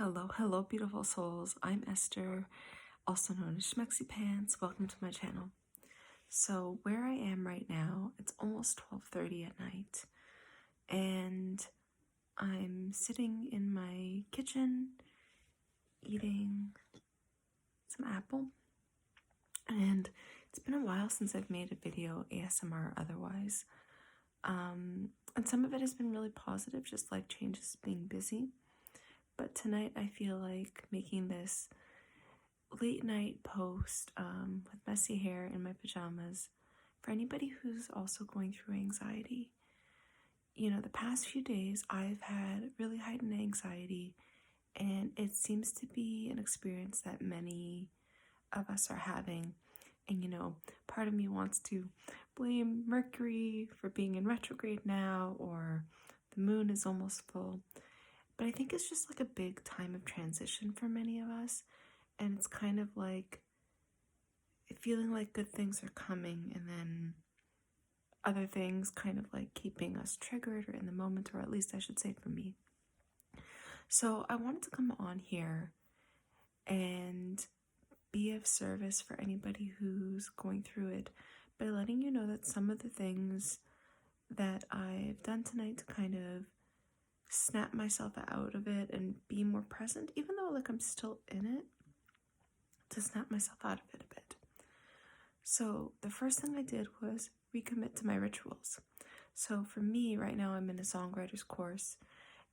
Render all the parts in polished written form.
Hello, beautiful souls. I'm Esther, also known as Schmexy Pants. Welcome to my channel. So where I am right now, it's almost 12:30 at night, and I'm sitting in my kitchen eating some apple. And it's been a while since I've made a video, ASMR or otherwise. And some of it has been really positive, just life changes, being busy. But tonight I feel like making this late night post with messy hair in my pajamas for anybody who's also going through anxiety. You know, the past few days I've had really heightened anxiety, and it seems to be an experience that many of us are having. And you know, part of me wants to blame Mercury for being in retrograde now, or the moon is almost full. But I think it's just like a big time of transition for many of us. And it's kind of like feeling like good things are coming, and then other things kind of like keeping us triggered or in the moment, or at least I should say for me. So I wanted to come on here and be of service for anybody who's going through it by letting you know that some of the things that I've done tonight to kind of snap myself out of it and be more present, even though like I'm still in it, to snap myself out of it a bit. So the first thing I did was recommit to my rituals. So for me right now, I'm in a songwriter's course,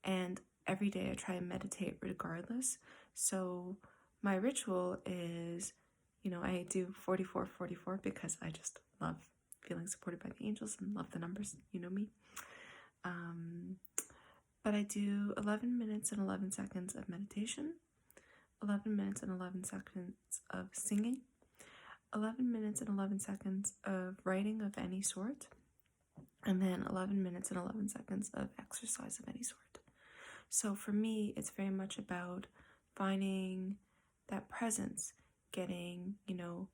and every day I try and meditate regardless. So my ritual is, you know, I do 44-44 because I just love feeling supported by the angels and love the numbers, you know me. But I do 11 minutes and 11 seconds of meditation, 11 minutes and 11 seconds of singing, 11 minutes and 11 seconds of writing of any sort, and then 11 minutes and 11 seconds of exercise of any sort. So for me, it's very much about finding that presence, getting, you know,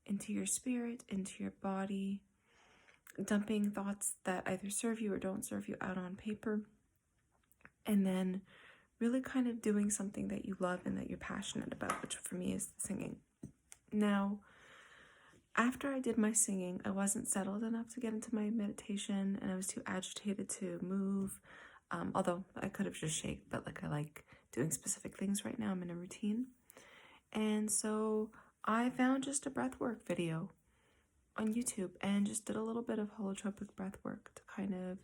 into your spirit, into your body, dumping thoughts that either serve you or don't serve you out on paper, and then really kind of doing something that you love and that you're passionate about, which for me is singing. Now, after I did my singing, I wasn't settled enough to get into my meditation, and I was too agitated to move, although I could have just shaked, but like I like doing specific things right now. I'm in a routine. And so I found just a breathwork video on YouTube and just did a little bit of holotropic breathwork to kind of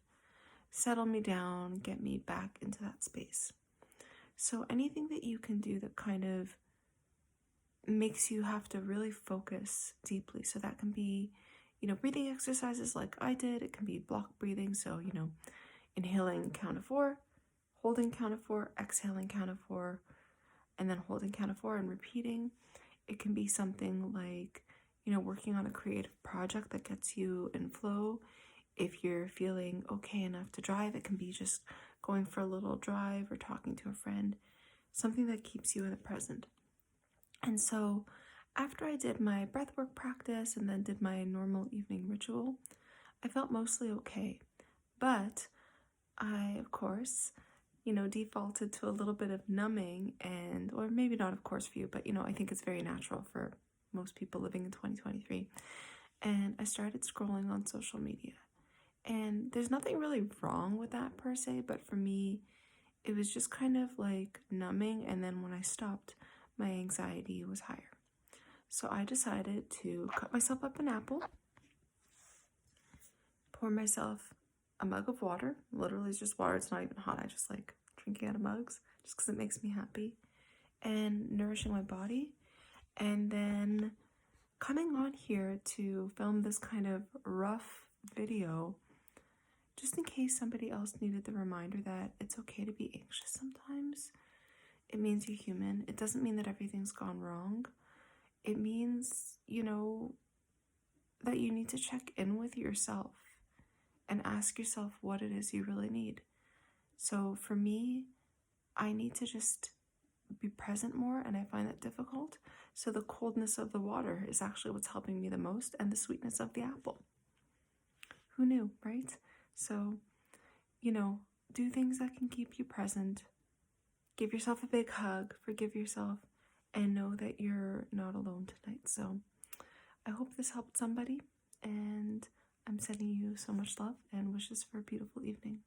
settle me down, get me back into that space. So anything that you can do that kind of makes you have to really focus deeply. So that can be, you know, breathing exercises like I did. It can be block breathing. So, you know, inhaling count of 4, holding count of 4, exhaling count of 4, and then holding count of 4 and repeating. It can be something like, you know, working on a creative project that gets you in flow. If you're feeling okay enough to drive, it can be just going for a little drive or talking to a friend, something that keeps you in the present. And so after I did my breathwork practice and then did my normal evening ritual, I felt mostly okay. But I, of course, you know, defaulted to a little bit of numbing, and, or maybe not, of course, for you, but, you know, I think it's very natural for most people living in 2023. And I started scrolling on social media. And there's nothing really wrong with that per se, but for me, it was just kind of like numbing. And then when I stopped, my anxiety was higher. So I decided to cut myself up an apple, pour myself a mug of water. Literally, it's just water. It's not even hot. I just like drinking out of mugs just because it makes me happy, and nourishing my body. And then coming on here to film this kind of rough video, just in case somebody else needed the reminder that it's okay to be anxious sometimes. It means you're human. It doesn't mean that everything's gone wrong. It means, you know, that you need to check in with yourself and ask yourself what it is you really need. So for me, I need to just be present more, and I find that difficult. So the coldness of the water is actually what's helping me the most, and the sweetness of the apple. Who knew, right? So, you know, do things that can keep you present. give yourself a big hug, forgive yourself, and know that you're not alone tonight. So I hope this helped somebody, and I'm sending you so much love and wishes for a beautiful evening.